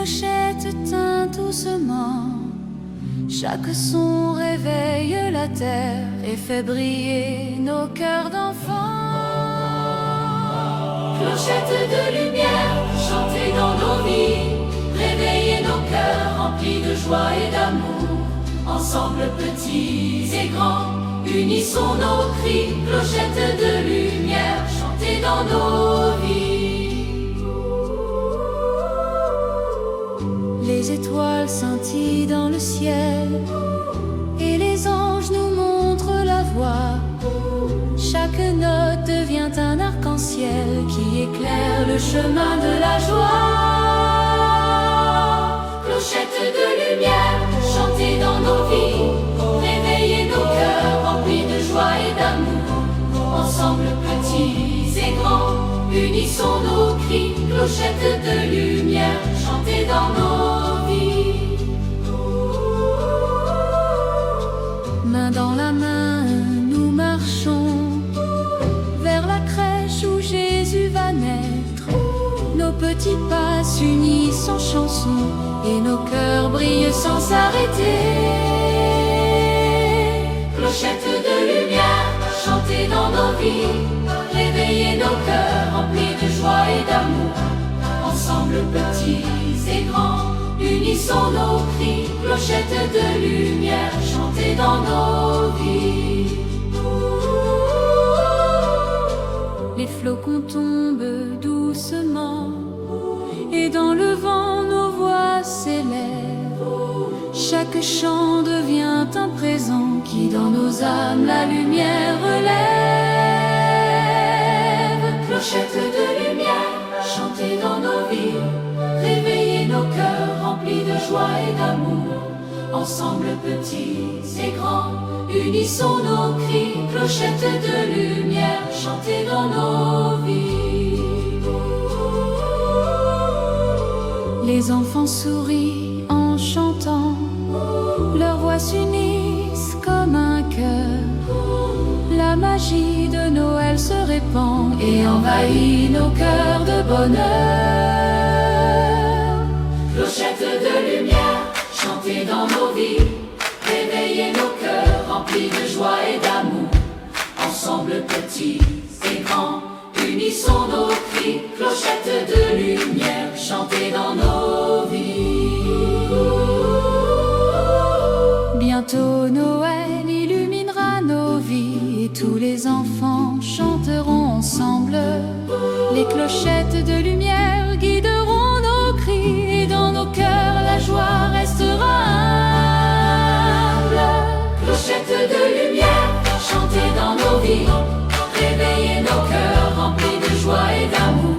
clochette tinte doucement, chaque son réveille la terre et fait briller nos cœurs d'enfants. Clochette de lumière, chantez dans nos vies, réveillez nos cœurs remplis de joie et d'amour. Ensemble petits et grands, unissons nos cris. Clochette de lumière, chantez dans nos vies. Les étoiles scintillent dans le ciel et les anges nous montrent la voie. Chaque note devient un arc-en-ciel qui éclaire le chemin de la joie. Clochette de lumière, chantez dans nos vies, réveillez nos cœurs remplis de joie et d'amour. Ensemble petits et grands, unissons nos cris. Clochette de lumière, chantez dans nos vies. Main dans la main, nous marchons vers la crèche où Jésus va naître. Nos petits pas s'unissent en chanson et nos cœurs brillent sans s'arrêter. Clochette de lumière, chantez dans nos vies, réveillez nos cœurs remplis de joie et d'amour. Ensemble petits et grands, unissons nos cris. Clochette de lumière, chantez dans nos vies. Les flocons tombent doucement et dans le vent nos voix s'élèvent. Chaque chant devient un présent qui dans nos âmes la lumière relève. Clochette de lumière, chantez dans nos vies, réveillez nos cœurs remplis de joie et d'amour. Ensemble petits et grands, unissons nos cris. Clochette de lumière, chantez dans nos vies. Les enfants sourient en chantant, leurs voix s'unissent comme un cœur. La magie de Noël se répand et envahit nos cœurs de bonheur. Clochette de lumière, chantez dans nos vies, réveillez nos cœurs remplis de joie et d'amour. Ensemble petits et grands, unissons nos cris. Clochette de lumière, chantez dans nos vies. Bientôt Noël illuminera nos vies et tous les enfants chanteront ensemble. Les clochettes de lumière guideront nos cris et dans nos cœurs la joie restera humble. Clochette de lumière, chantez dans nos vies, réveillez nos cœurs remplis de joie et d'amour.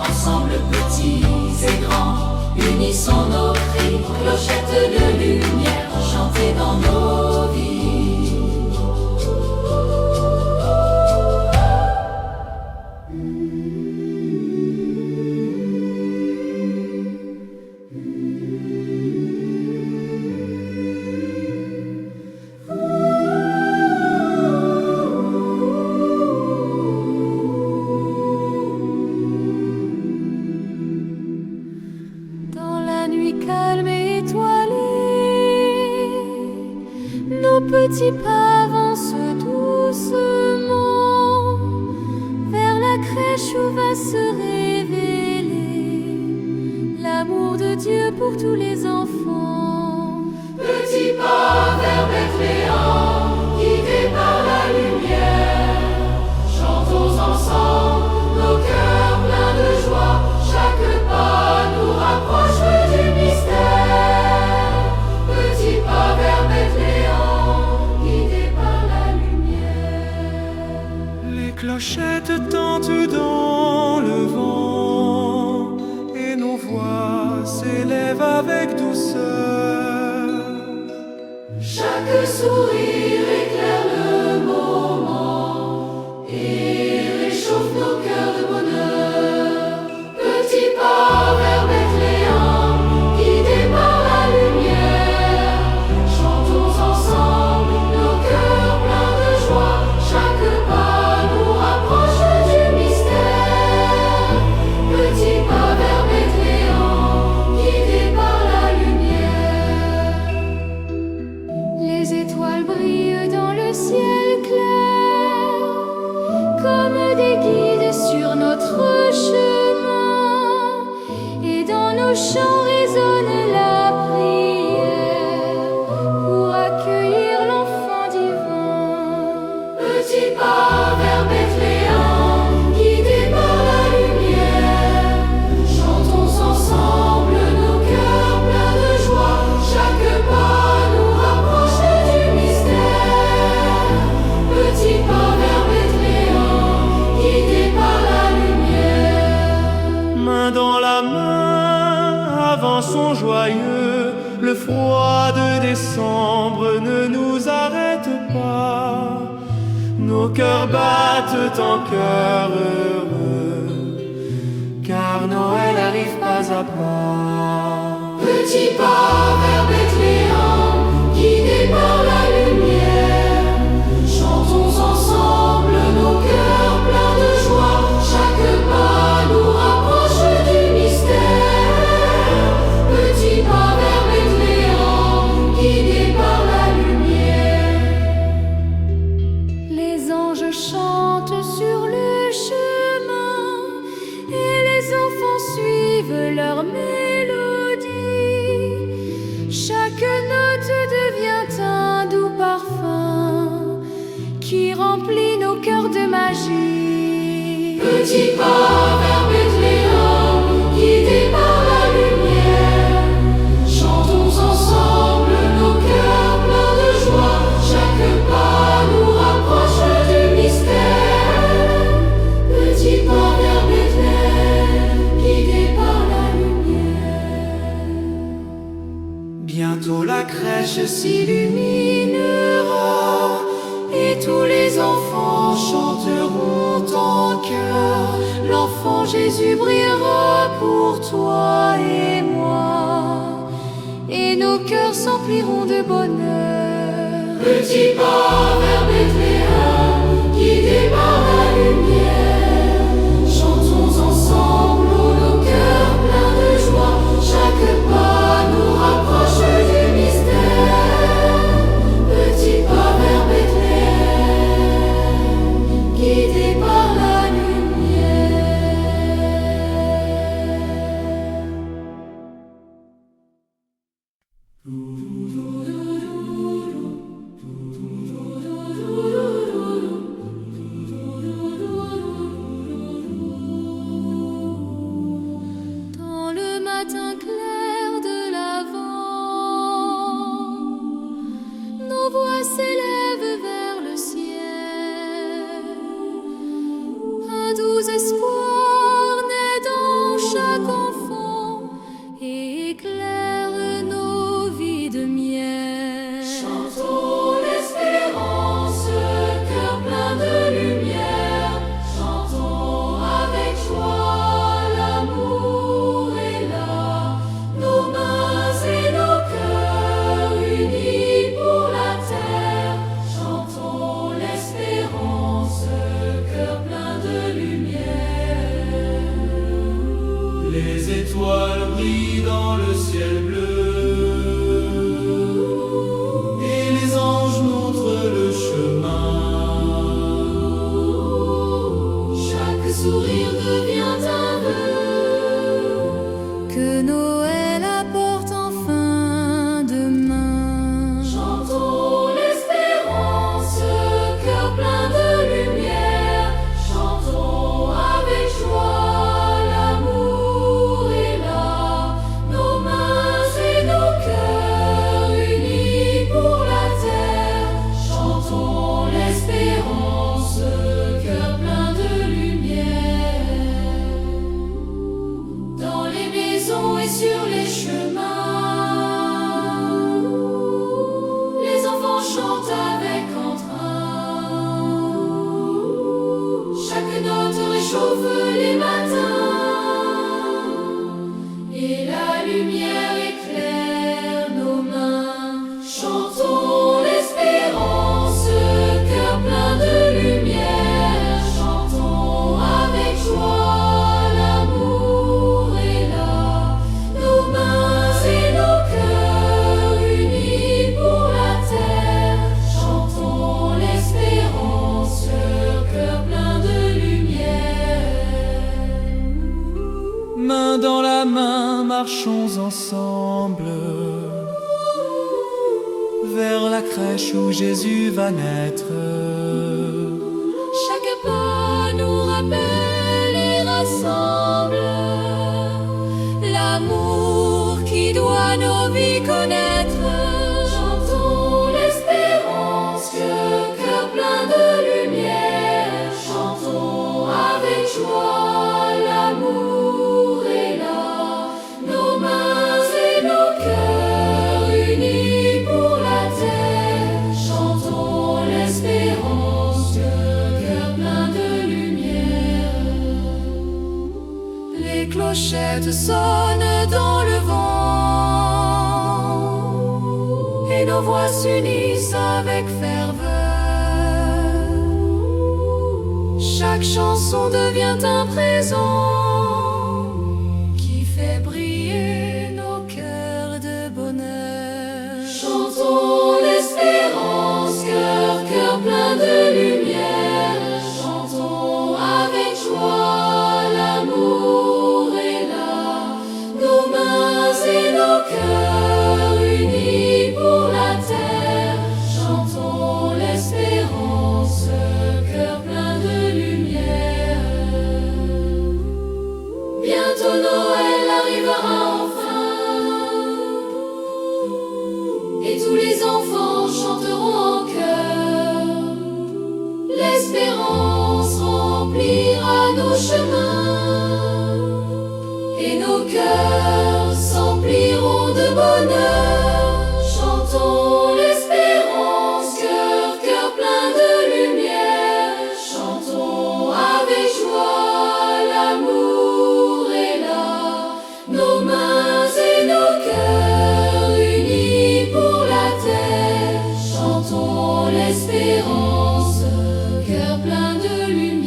Ensemble petits et grands, unissons nos cris. Clochette de lumière, chantez dans nos vies. Calme et étoilé, nos petits pas avancent doucement vers la crèche où va se révéler l'amour de Dieu pour tous les enfants. Petits pas vers Bethléem, guidés par la lumière, chantons ensemble nos cœurs pleins de joie. Chaque pas nous rapproche du mystère. Petit pas vers Bethléem, guidé par la lumière. Les clochettes tentent dans le vent et nos voix s'élèvent avec douceur. Chaque sourire éclaire le moment et réchauffe nos cœurs de bonheur. Petit pas vers Bethléem, guidés par la lumière, chantons ensemble nos cœurs pleins de joie. Chaque pas nous rapproche du mystère. Petit pas vers Bethléem, guidés nos chants résonne la prière pour accueillir l'enfant divin. Petit pas vers Bethléem, guidé par la lumière, chantons ensemble nos cœurs pleins de joie. Chaque pas nous rapproche du mystère. Petit pas vers Bethléem, guidé par la lumière. Main dans la main, avançons joyeux. Le froid de décembre ne nous arrête pas. Nos cœurs battent en chœur heureux, car Noël arrive pas à pas. Petit pas vers Bethléem, guidé par la lumière, chantons ensemble nos cœurs pleins de joie. Chaque pas nous rapproche du mystère. Petit pas vers Bethléem, guidé par la lumière. Les anges chantent sur le chemin et les enfants suivent leur mélodie. Chaque note devient un doux parfum qui remplit nos cœurs de magie. Petit pas vers Bethléem, guidé par la lumière, chantons ensemble nos cœurs pleins de joie. Chaque pas nous rapproche du mystère. Petit pas vers Bethléem, guidé par la lumière. Bientôt la crèche S'illuminera et tous les enfants chanteront en chœur. L'enfant Jésus brillera pour toi et moi, et nos cœurs s'empliront de bonheur. Petit pas vers Bethléem, guidé par la lumière, chantons ensemble nos cœurs pleins de joie. Chaque pas nous rapproche du mystère. Petit pas vers Bethléem, guidé par la Dans le matin clair de l'Avent, nos voix s'élèvent vers le ciel. Un doux espoir naît dans chaque enfant et éclaire nos vies de miel. Chantons l'espérance, cœur plein de lumière. Chantons avec joie, l'amour est là. Nos mains et nos cœurs unis pour la terre. Chantons l'espérance, cœur plein de lumière. Les étoiles brillent dans le ciel bleu, et les anges montrent le chemin. Chaque sourire devient un vœu, que Noël apporte enfin demain. Chantons l'espérance, cœur plein de lumière. Chantons avec joie, l'amour est là. Nos mains et nos cœurs unis pour la terre. Chantons l'espérance, cœur plein de lumière. Dans les maisons et sur les chemins, les enfants chantent avec entrain. Chaque note réchauffe les matins, et la lumière éclaire nos mains. Chantons l'espérance, cœur plein de lumière. Chantons avec joie, l'amour est là. Nos mains et nos cœurs unis pour la terre. Chantons l'espérance, cœur plein de lumière. Main dans la main, marchons ensemble vers la crèche où Jésus va naître. Chaque pas nous rappelle et rassemble l'amour qui doit nos vies connaître. Chantons l'espérance, cœur plein de lumière. Chantons avec joie, l'amour est là. Nos mains et nos cœurs unis pour la terre. Chantons l'espérance, cœur plein de lumière. Les clochettes sonnent dans le vent et nos voix s'unissent avec ferveur. Chaque chanson devient un présent qui fait briller nos cœurs de bonheur. Chantons l'espérance, cœur plein de lumière. Chantons avec joie, l'amour est là. Nos mains et nos cœurs unis pour la terre. Chantons l'espérance, cœur plein de lumière. Bientôt Noël arrivera enfin, et tous les enfants chanteront en chœur. L'espérance remplira nos chemins, et nos cœurs s'empliront de bonheur. Chantons l'espérance, cœur plein de lumière. Chantons avec joie, l'amour est là. Nos mains et nos cœurs unis pour la terre. Chantons l'espérance, cœur plein de lumière.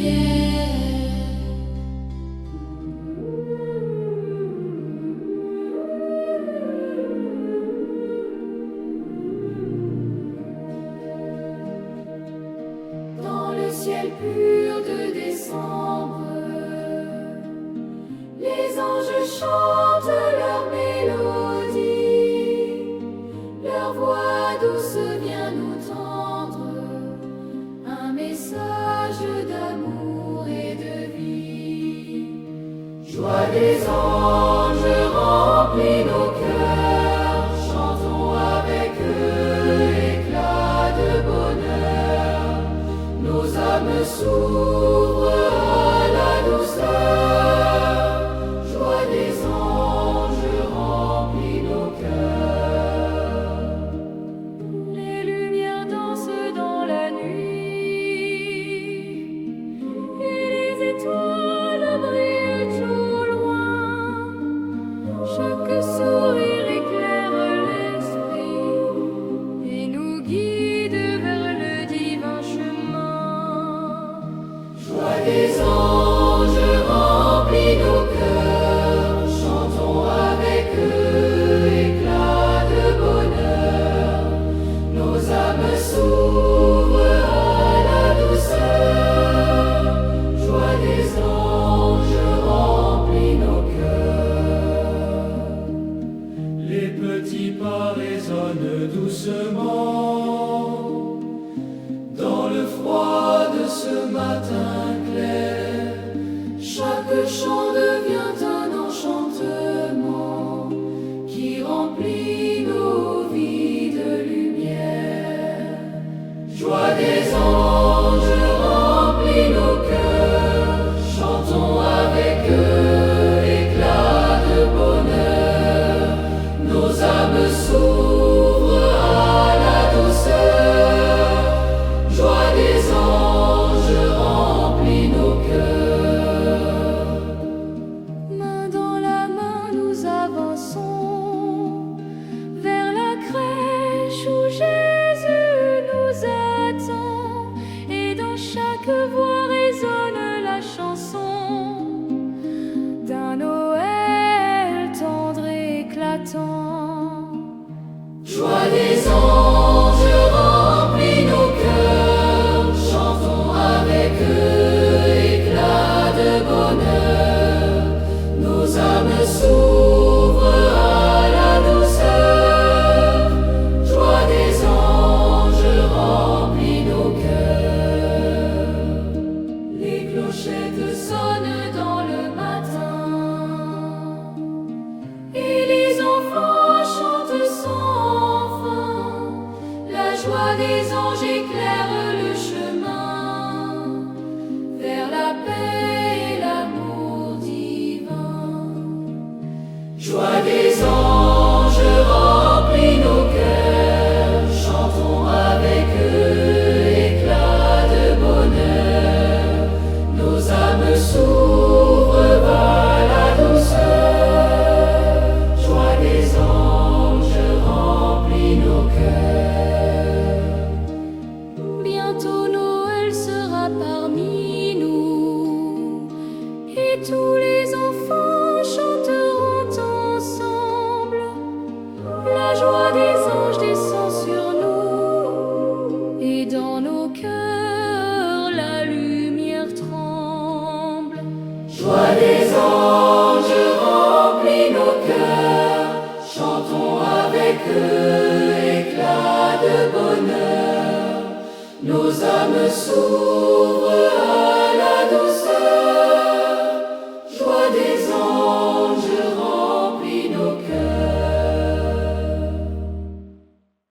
Dans le ciel pur de décembre, les anges chantent leur mélodie. Leur voix douce vient nous tendre un message d'amour et de vie. Joie des anges remplit nos cœurs. Chantons avec eux, éclat de bonheur. Nos âmes s'ouvrent à la douceur. Joie des anges remplit nos cœurs. Les lumières dansent dans la nuit, et les étoiles brillent au loin. Chaque sourire éclaire l'esprit et nous guide vers le divin chemin. Joie des anges remplit nos cœurs. Chantons avec eux, éclat de bonheur. Nos âmes s'ouvrent à la douceur. Joie des anges remplit nos cœurs. Les petits pas résonnent doucement dans le froid de ce matin clair. Chaque chant devient un enchantement qui remplit nos vies de lumière. Joie des anges remplit nos cœurs. Chantons avec eux, éclat de bonheur. Nos âmes s'ouvrent à des anges éclaire le chemin vers la paix et l'amour divin. Joie des anges remplit nos cœurs, chantons avec eux, éclat de bonheur. Nos âmes s'ouvrent vers la douceur. Joie des anges remplit nos cœurs. Bientôt Noël sera parmi nous et tous les enfants chanteront ensemble. La joie des anges descend sur nous et dans nos cœurs la lumière tremble. Joie des anges remplit nos cœurs, chantons avec eux, éclat de bonheur. Nos âmes s'ouvrent à